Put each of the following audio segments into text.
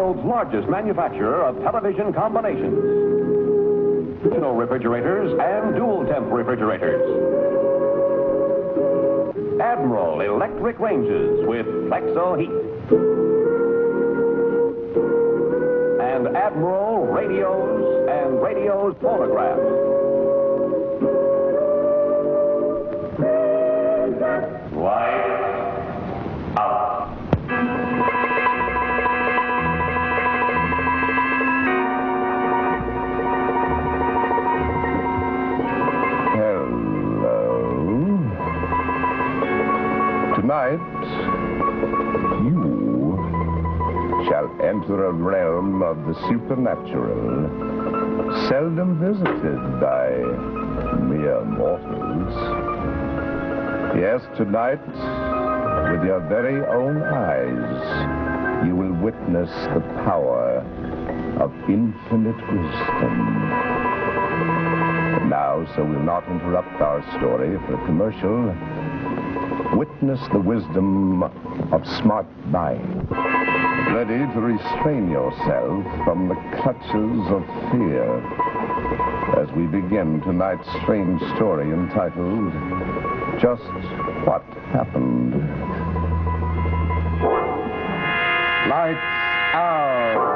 world's largest manufacturer of television combinations. Traditional refrigerators and dual-temp refrigerators. Admiral electric ranges with Plexo heat. And Admiral radios and radios phonographs. Lights out. Tonight, you shall enter a realm of the supernatural, seldom visited by mere mortals. Yes, tonight, with your very own eyes, you will witness the power of infinite wisdom. And now, so we'll not interrupt our story for a commercial, witness the wisdom of smart buying. Ready to restrain yourself from the clutches of fear as we begin tonight's strange story entitled, Just What Happened? Lights out.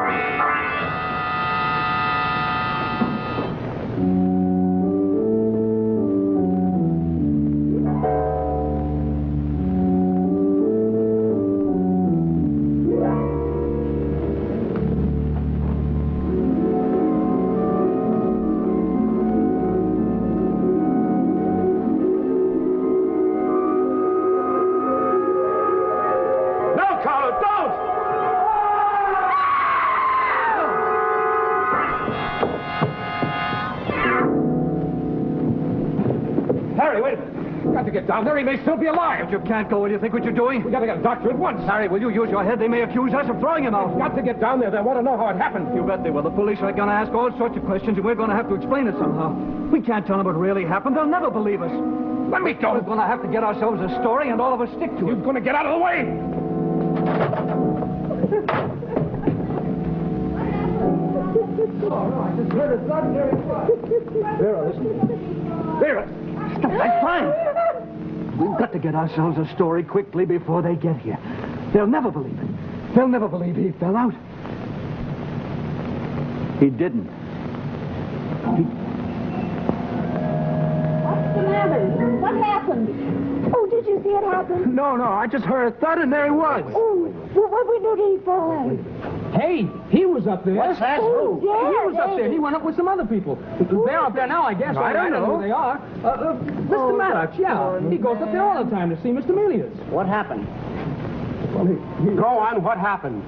Get down there, he may still be alive. But you can't go. What do you think what you're doing? We gotta get a doctor at once. Harry, will you use your head? They may accuse us of throwing him out. We've got to get down there. They want to know how it happened. You bet they will. The police are going to ask all sorts of questions, and we're going to have to explain it somehow. We can't tell them what really happened. They'll never believe us. Let me go. We're going to have to get ourselves a story, and all of us stick to it. You're going to get out of the way. Oh, no, I just heard a thud. Vera, listen. Vera. Stop that crying. We've got to get ourselves a story quickly before they get here. They'll never believe it. They'll never believe he fell out. He didn't. What's the matter? What happened? Oh, did you see it happen? No, I just heard a thud and there he was. Oh, well, what we do did he fall out? Hey, he was up there. What's that? Oh, He yeah, was up there. He went up with some other people. They're up there now, I guess. I don't know who they are. Mr. Maddox, yeah. He goes up there all the time to see Mr. Melius. What happened? Well, Go on, what happened?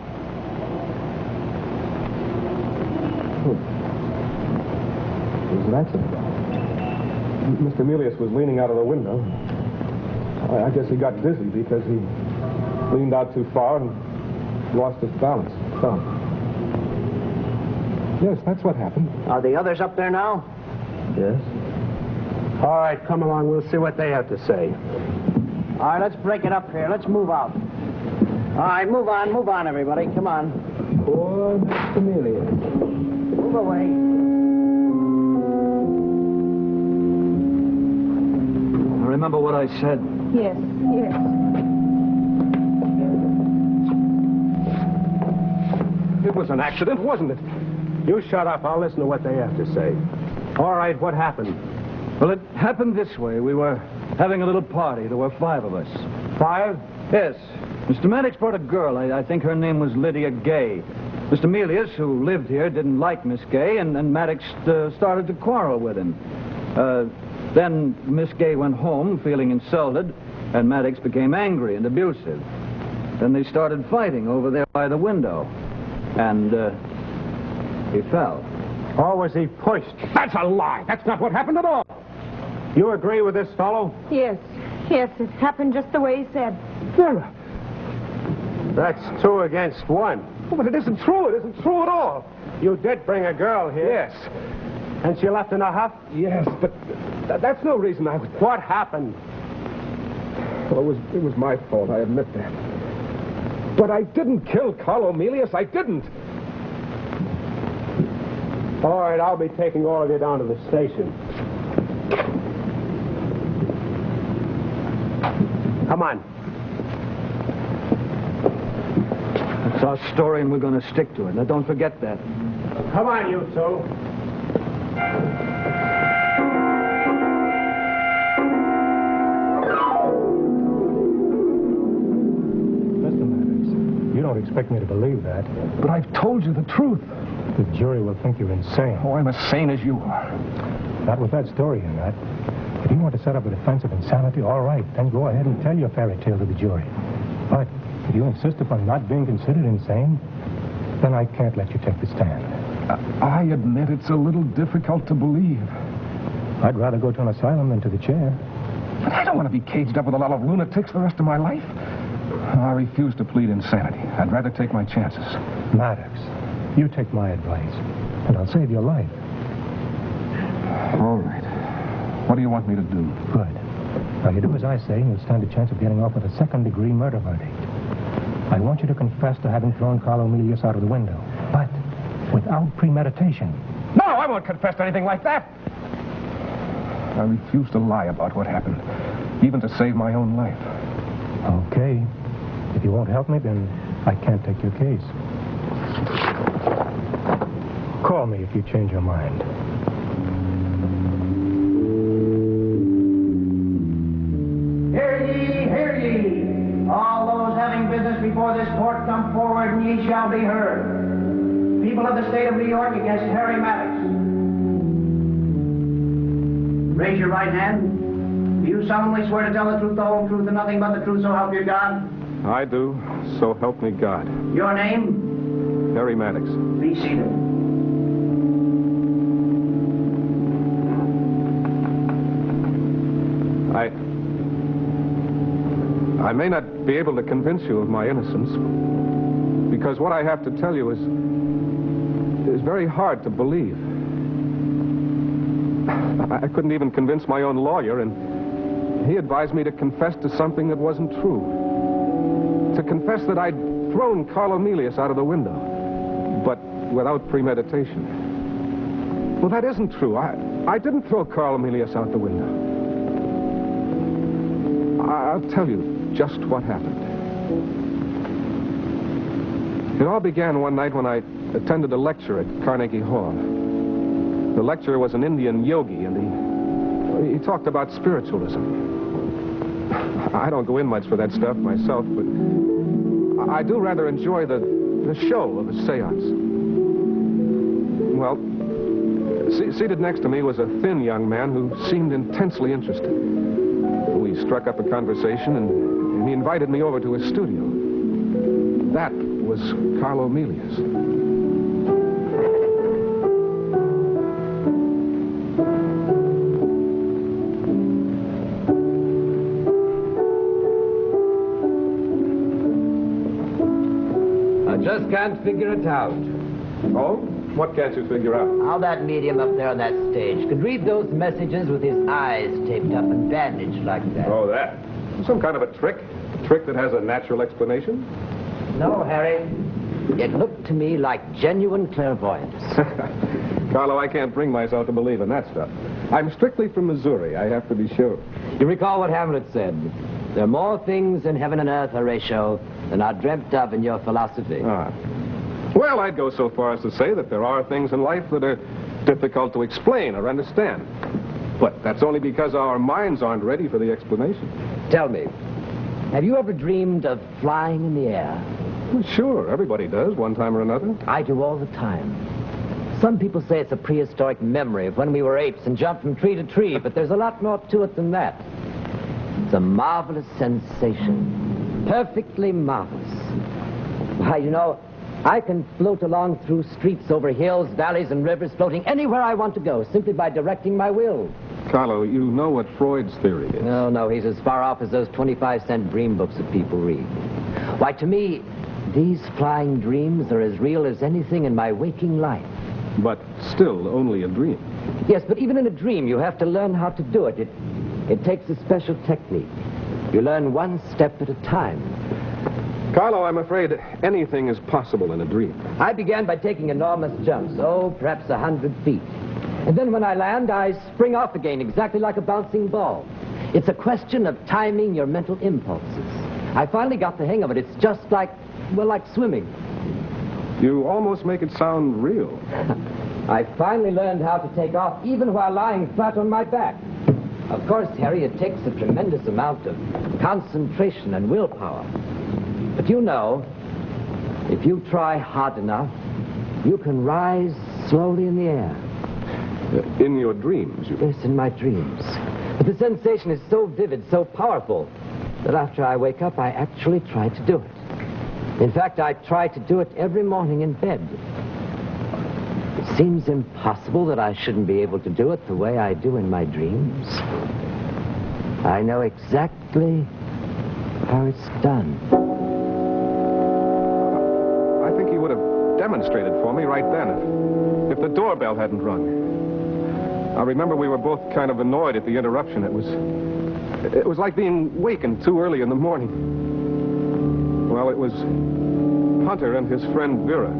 It was an accident. Mr. Melius was leaning out of the window. I guess he got dizzy because he leaned out too far and lost his balance. So, yes, that's what happened. Are the others up there now? Yes. All right, come along. We'll see what they have to say. All right, let's break it up here. Let's move out. All right, move on, everybody. Come on. Poor Mr. Melius. Move away. Remember what I said. Yes. It was an accident, wasn't it? You shut up. I'll listen to what they have to say. All right, what happened? Well, it happened this way. We were having a little party. There were 5 of us. 5? Yes. Mr. Maddox brought a girl. I think her name was Lydia Gay. Mr. Melius, who lived here, didn't like Miss Gay, and Maddox started to quarrel with him. Then Miss Gay went home feeling insulted, and Maddox became angry and abusive. Then they started fighting over there by the window, and he fell. Or was he pushed? That's a lie. That's not what happened at all. You agree with this fellow? Yes, it happened just the way he said. Vera. That's 2 against 1. Oh, but it isn't true. It isn't true at all. You did bring a girl here. Yes. And she left in a huff? Yes, but that's no reason I would... What happened? Well, it was my fault. I admit that. But I didn't kill Carlo Melius. I didn't. All right, I'll be taking all of you down to the station. Come on. It's our story, and we're going to stick to it. Now, don't forget that. Come on, you two. Mr. Maddox, you don't expect me to believe that. But I've told you the truth. The jury will think you're insane. Oh, I'm as sane as you are. Not with that story in that. If you want to set up a defense of insanity, all right, then go ahead and tell your fairy tale to the jury. But if you insist upon not being considered insane, then I can't let you take the stand. I admit it's a little difficult to believe. I'd rather go to an asylum than to the chair. But I don't want to be caged up with a lot of lunatics the rest of my life. I refuse to plead insanity. I'd rather take my chances. Maddox, you take my advice, and I'll save your life. All right. What do you want me to do? Good. Now, you do as I say, and you'll stand a chance of getting off with a second-degree murder verdict. I want you to confess to having thrown Carlo Milius out of the window, but without premeditation. No, I won't confess to anything like that. I refuse to lie about what happened, even to save my own life. Okay. If you won't help me, then I can't take your case. Call me if you change your mind. Hear ye, hear ye. All those having business before this court come forward, and ye shall be heard. People of the state of New York against Harry Maddox. Raise your right hand. Do you solemnly swear to tell the truth, the whole truth, and nothing but the truth, so help you God? I do. So help me God. Your name? Harry Maddox. Be seated. I may not be able to convince you of my innocence, because what I have to tell you is very hard to believe. I couldn't even convince my own lawyer, and he advised me to confess to something that wasn't true. To confess that I'd thrown Carlo Milius out of the window, but without premeditation. Well, that isn't true. I didn't throw Carlo Milius out the window. I'll tell you just what happened. It all began one night when I attended a lecture at Carnegie Hall. The lecturer was an Indian yogi, and he talked about spiritualism. I don't go in much for that stuff myself, but I do rather enjoy the show of a seance. Well, seated next to me was a thin young man who seemed intensely interested. We struck up a conversation, and he invited me over to his studio. That was Carlo Milius. I just can't figure it out. Oh? What can't you figure out? How that medium up there on that stage could read those messages with his eyes taped up and bandaged like that. Oh, that. Some kind of a trick? A trick that has a natural explanation? No, Harry. It looked to me like genuine clairvoyance. Carlo, I can't bring myself to believe in that stuff. I'm strictly from Missouri, I have to be sure. You recall what Hamlet said? There are more things in heaven and earth, Horatio, than are dreamt of in your philosophy. Ah. Well, I'd go so far as to say that there are things in life that are difficult to explain or understand. But that's only because our minds aren't ready for the explanation. Tell me, have you ever dreamed of flying in the air? Well, sure, everybody does, one time or another. I do all the time. Some people say it's a prehistoric memory of when we were apes and jumped from tree to tree, but there's a lot more to it than that. It's a marvelous sensation. Perfectly marvelous. Why, you know, I can float along through streets, over hills, valleys, and rivers, floating anywhere I want to go, simply by directing my will. Carlo, you know what Freud's theory is. No, he's as far off as those 25-cent dream books that people read. Why, to me, these flying dreams are as real as anything in my waking life. But still only a dream. Yes, but even in a dream, you have to learn how to do it. It takes a special technique. You learn one step at a time. Carlo, I'm afraid anything is possible in a dream. I began by taking enormous jumps, perhaps 100 feet. And then when I land, I spring off again, exactly like a bouncing ball. It's a question of timing your mental impulses. I finally got the hang of it. It's just like swimming. You almost make it sound real. I finally learned how to take off even while lying flat on my back. Of course, Harry, it takes a tremendous amount of concentration and willpower. But you know, if you try hard enough, you can rise slowly in the air. In your dreams, you... Yes, in my dreams. But the sensation is so vivid, so powerful, that after I wake up, I actually try to do it. In fact, I try to do it every morning in bed. It seems impossible that I shouldn't be able to do it the way I do in my dreams. I know exactly how it's done. I think he would have demonstrated for me right then if the doorbell hadn't rung. I remember we were both kind of annoyed at the interruption. It was like being wakened too early in the morning. Well, it was Hunter and his friend Vera.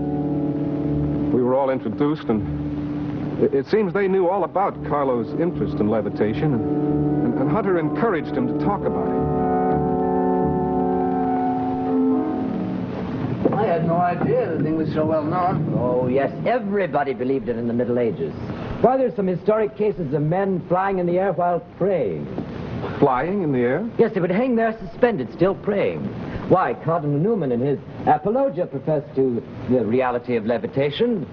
We were all introduced, and it seems they knew all about Carlo's interest in levitation, and Hunter encouraged him to talk about it. I had no idea the thing was so well known. Oh, yes, everybody believed it in the Middle Ages. Why, there's some historic cases of men flying in the air while praying. Flying in the air? Yes, they would hang there suspended, still praying. Why, Cardinal Newman in his Apologia professed to the reality of levitation.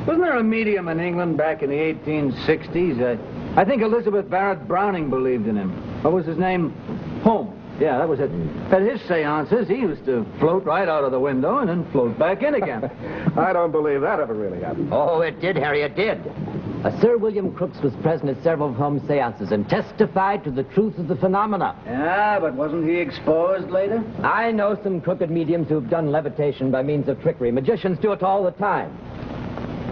Wasn't there a medium in England back in the 1860s? I think Elizabeth Barrett Browning believed in him. What was his name? Holmes. Yeah, that was it. At his seances, he used to float right out of the window and then float back in again. I don't believe that ever really happened. Oh, it did, Harry, it did. Sir William Crooks was present at several of Holmes' seances and testified to the truth of the phenomena. Yeah, but wasn't he exposed later? I know some crooked mediums who've done levitation by means of trickery. Magicians do it all the time.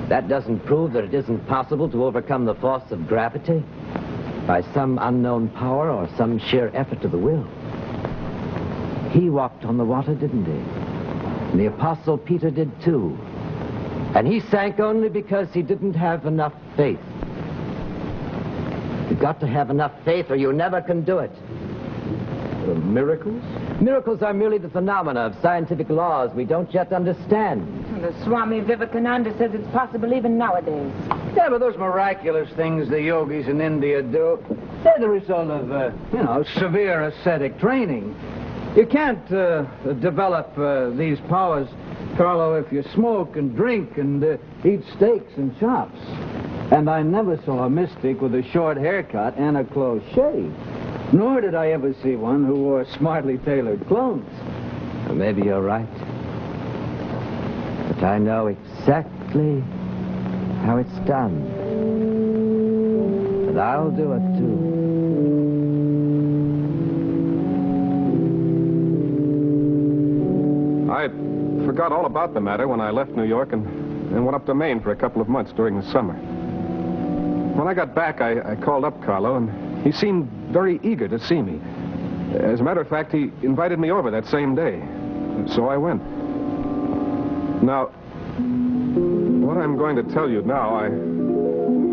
That doesn't prove that it isn't possible to overcome the force of gravity by some unknown power or some sheer effort of the will. He walked on the water, didn't he? And the Apostle Peter did too. And he sank only because he didn't have enough faith. You've got to have enough faith or you never can do it. Miracles? Miracles are merely the phenomena of scientific laws we don't yet understand. The Swami Vivekananda says it's possible even nowadays. Yeah, but those miraculous things the yogis in India do, they're the result of, severe ascetic training. You can't develop these powers, Carlo, if you smoke and drink and eat steaks and chops. And I never saw a mystic with a short haircut and a close shave. Nor did I ever see one who wore smartly tailored clothes. Well, maybe you're right. But I know exactly how it's done. And I'll do it, too. I forgot all about the matter when I left New York and went up to Maine for a couple of months during the summer. When I got back, I called up Carlo, and he seemed very eager to see me. As a matter of fact, he invited me over that same day. So I went. Now, what I'm going to tell you now, I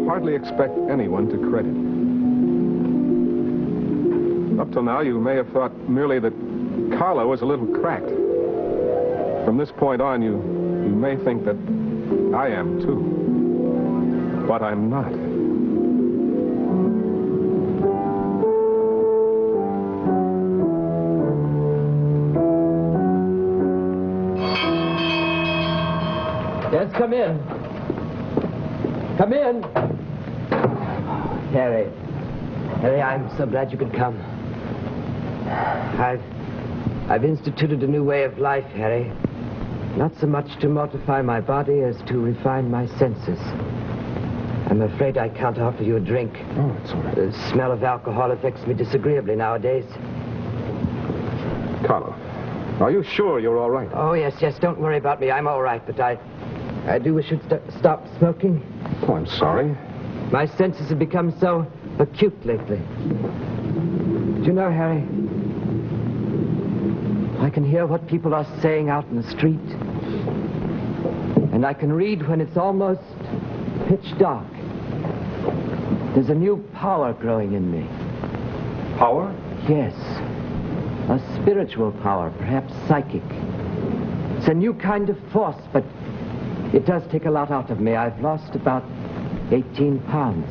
hardly expect anyone to credit. Up till now, you may have thought merely that Carlo was a little cracked. From this point on, you may think that I am, too. But I'm not. Yes, come in. Come in. Harry. Harry, I'm so glad you could come. I've instituted a new way of life, Harry. Not so much to mortify my body as to refine my senses. I'm afraid I can't offer you a drink. Oh, it's all right. The smell of alcohol affects me disagreeably nowadays. Carlo, are you sure you're all right? Oh, yes, don't worry about me. I'm all right, but I do wish you'd stop smoking. Oh, I'm sorry. My senses have become so acute lately. Do you know, Harry, I can hear what people are saying out in the street. And I can read when it's almost pitch dark. There's a new power growing in me. Power? Yes. A spiritual power, perhaps psychic. It's a new kind of force, but it does take a lot out of me. I've lost about 18 pounds.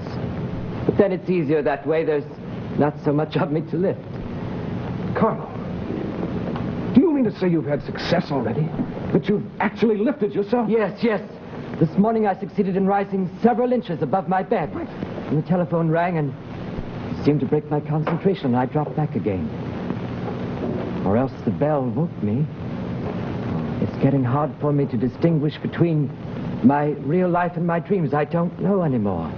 But then it's easier that way. There's not so much of me to lift. Carlo, do you mean to say you've had success already? That you've actually lifted yourself? Yes, yes. This morning I succeeded in rising several inches above my bed. And the telephone rang and it seemed to break my concentration and I dropped back again. Or else the bell woke me. It's getting hard for me to distinguish between my real life and my dreams. I don't know anymore.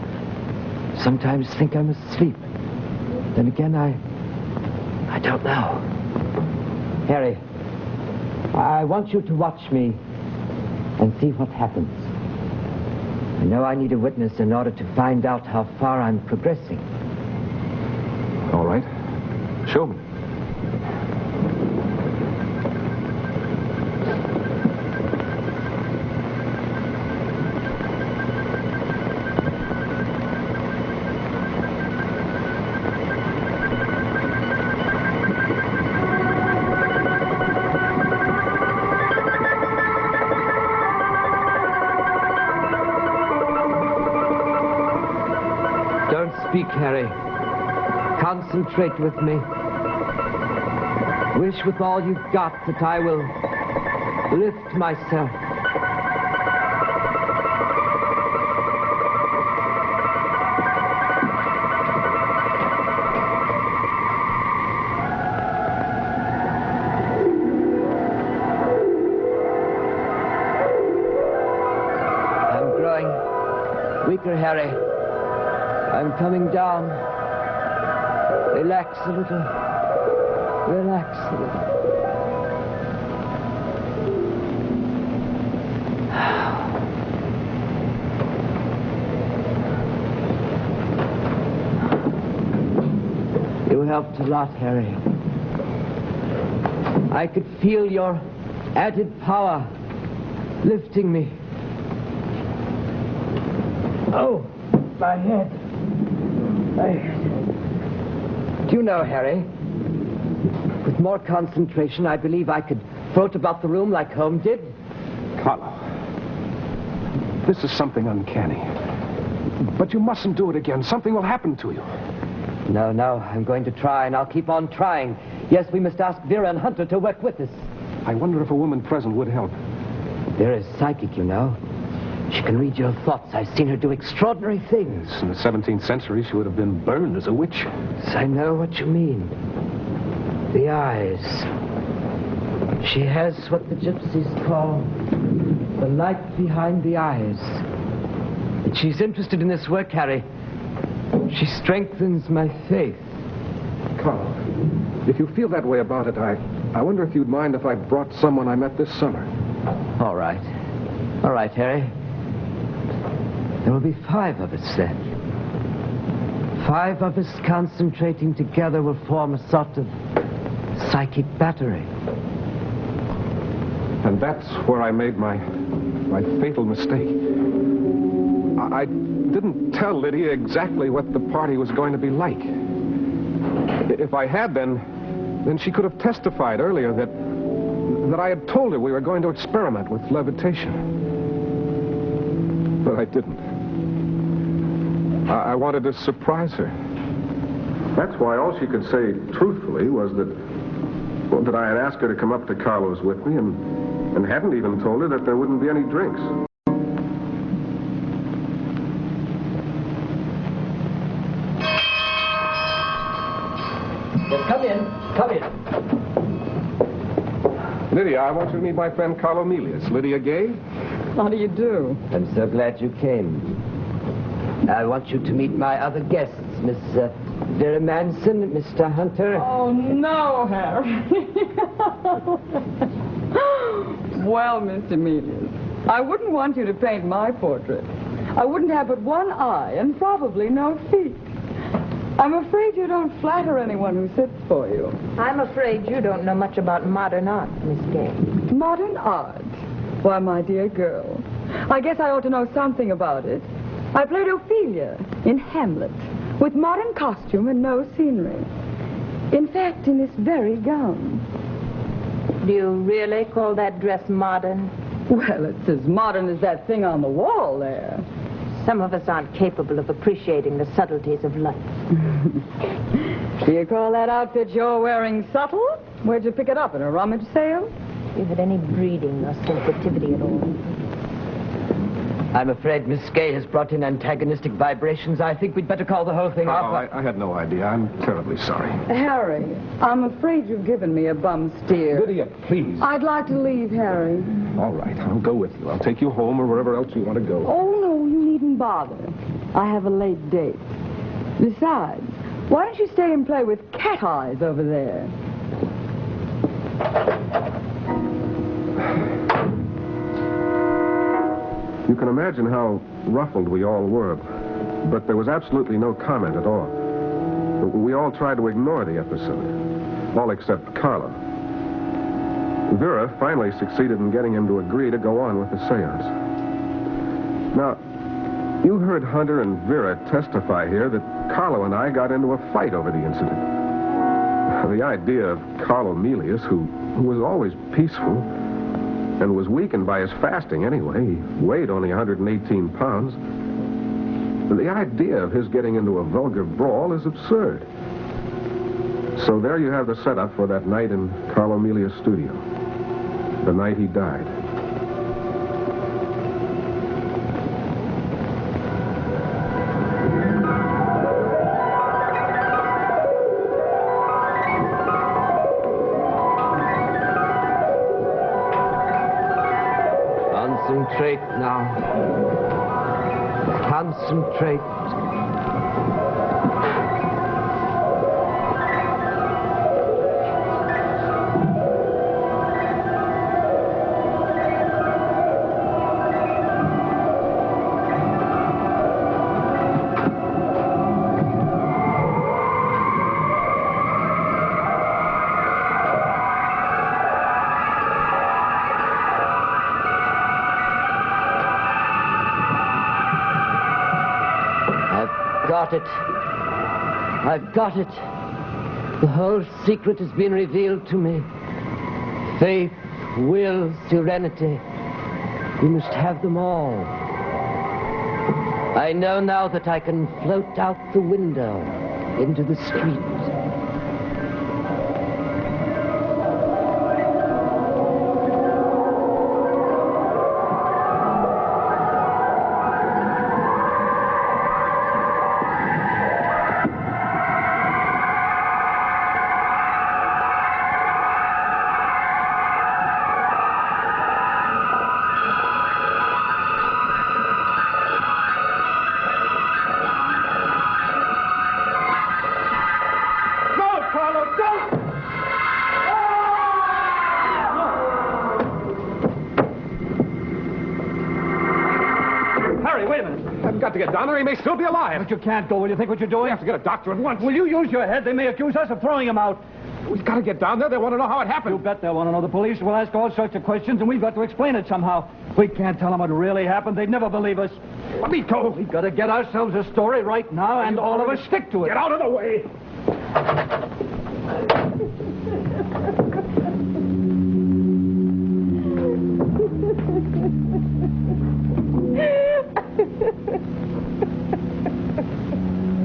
Sometimes think I'm asleep. Then again, I don't know. Harry, I want you to watch me and see what happens. I know I need a witness in order to find out how far I'm progressing. All right. Show me. Speak, Harry. Concentrate with me. Wish with all you've got that I will lift myself. I'm growing weaker, Harry. I'm coming down. Relax a little. Relax a little. You helped a lot, Harry. I could feel your added power lifting me. Oh, my head. Do you know, Harry, with more concentration, I believe I could float about the room like Holmes did. Carlo, this is something uncanny. But you mustn't do it again. Something will happen to you. No, I'm going to try, and I'll keep on trying. Yes, we must ask Vera and Hunter to work with us. I wonder if a woman present would help. Vera's psychic, you know. She can read your thoughts. I've seen her do extraordinary things. In the 17th century, she would have been burned as a witch. Yes, I know what you mean. The eyes. She has what the gypsies call the light behind the eyes. And she's interested in this work, Harry. She strengthens my faith. Carl, if you feel that way about it, I wonder if you'd mind if I brought someone I met this summer. All right. All right, Harry. There will be 5 of us then. 5 of us concentrating together will form a sort of psychic battery. And that's where I made my fatal mistake. I didn't tell Lydia exactly what the party was going to be like. If I had, then she could have testified earlier that I had told her we were going to experiment with levitation. But I didn't. I wanted to surprise her. That's why all she could say truthfully was that I had asked her to come up to Carlo's with me and hadn't even told her that there wouldn't be any drinks. Yes, come in. Come in. Lydia, I want you to meet my friend Carlo Milius. Lydia Gay? How do you do? I'm so glad you came. I want you to meet my other guests, Miss Vera Manson, Mr. Hunter. Oh, no, Harry. Well, Mr. Milius, I wouldn't want you to paint my portrait. I wouldn't have but one eye and probably no feet. I'm afraid you don't flatter anyone who sits for you. I'm afraid you don't know much about modern art, Miss Gay. Modern art? Why, my dear girl, I guess I ought to know something about it. I played Ophelia in Hamlet, with modern costume and no scenery. In fact, in this very gown. Do you really call that dress modern? Well, it's as modern as that thing on the wall there. Some of us aren't capable of appreciating the subtleties of life. Do you call that outfit you're wearing subtle? Where'd you pick it up, in a rummage sale? Do you have any breeding or sensitivity at all? I'm afraid Miss Gay has brought in antagonistic vibrations. I think we'd better call the whole thing off. I had no idea. I'm terribly sorry. Harry, I'm afraid you've given me a bum steer. Lydia, please. I'd like to leave, Harry. All right, I'll go with you. I'll take you home or wherever else you want to go. Oh, no, you needn't bother. I have a late date. Besides, why don't you stay and play with Cat Eyes over there? You can imagine how ruffled we all were, but there was absolutely no comment at all. We all tried to ignore the episode, all except Carlo. Vera finally succeeded in getting him to agree to go on with the seance. Now, you heard Hunter and Vera testify here that Carlo and I got into a fight over the incident. The idea of Carlo Melius, who was always peaceful and was weakened by his fasting anyway, he weighed only 118 pounds. The idea of his getting into a vulgar brawl is absurd. So there you have the setup for that night in Carlo Melius' studio. The night he died. Concentrate now. Concentrate. I've got it. The whole secret has been revealed to me. Faith, will, serenity. We must have them all. I know now that I can float out the window into the street. To get down there, he may still be alive. But you can't go. Will you think what you're doing? We have to get a doctor at once. Will you use your head? They may accuse us of throwing him out. We've got to get down there. They want to know how it happened. You bet they'll want to know. The police will ask all sorts of questions, and we've got to explain it somehow. We can't tell them what really happened. They'd never believe us. Let me go. We've got to get ourselves a story right now, and all of us stick to it. Get out of the way.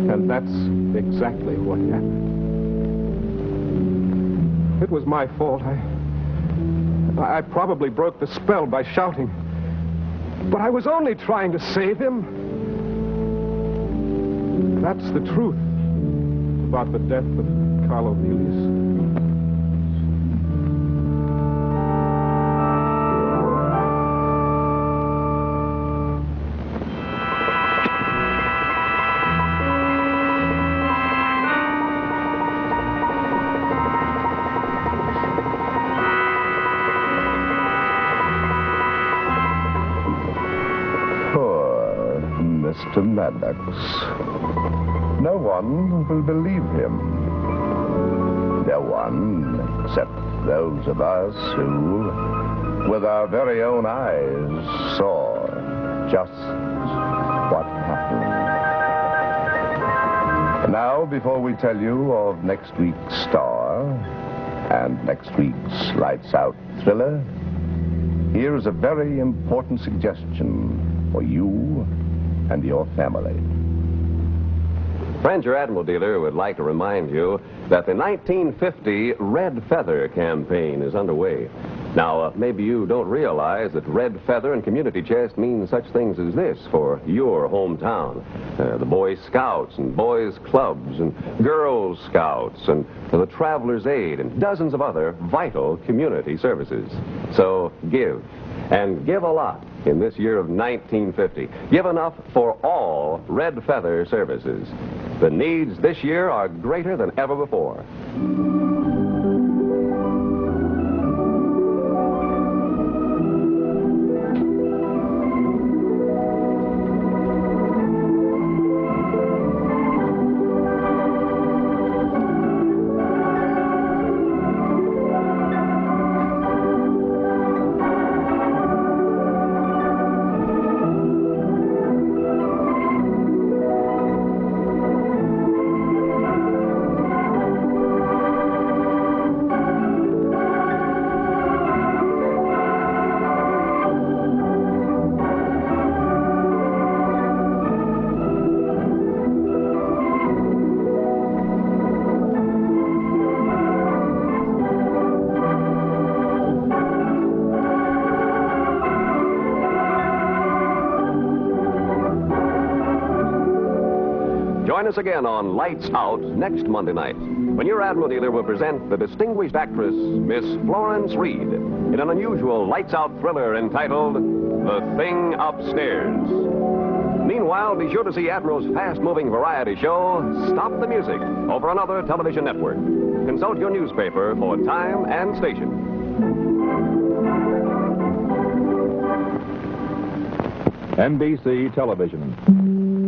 And that's exactly what happened. It was my fault. I probably broke the spell by shouting. But I was only trying to save him. That's the truth about the death of Carlo Melius. Mr. Maddox. No one will believe him. No one except those of us who, with our very own eyes, saw just what happened. And now, before we tell you of next week's star and next week's Lights Out thriller, here is a very important suggestion for you and your family. Friends, your Admiral dealer would like to remind you that the 1950 Red Feather campaign is underway. Now, maybe you don't realize that Red Feather and Community Chest mean such things as this for your hometown. The Boy Scouts and Boys Clubs and Girls Scouts and the Traveler's Aid and dozens of other vital community services. So give, and give a lot in this year of 1950. Give enough for all Red Feather services. The needs this year are greater than ever before. Join us again on Lights Out next Monday night, when your Admiral dealer will present the distinguished actress, Miss Florence Reed, in an unusual Lights Out thriller entitled The Thing Upstairs. Meanwhile, be sure to see Admiral's fast-moving variety show, Stop the Music, over another television network. Consult your newspaper for time and station. NBC Television.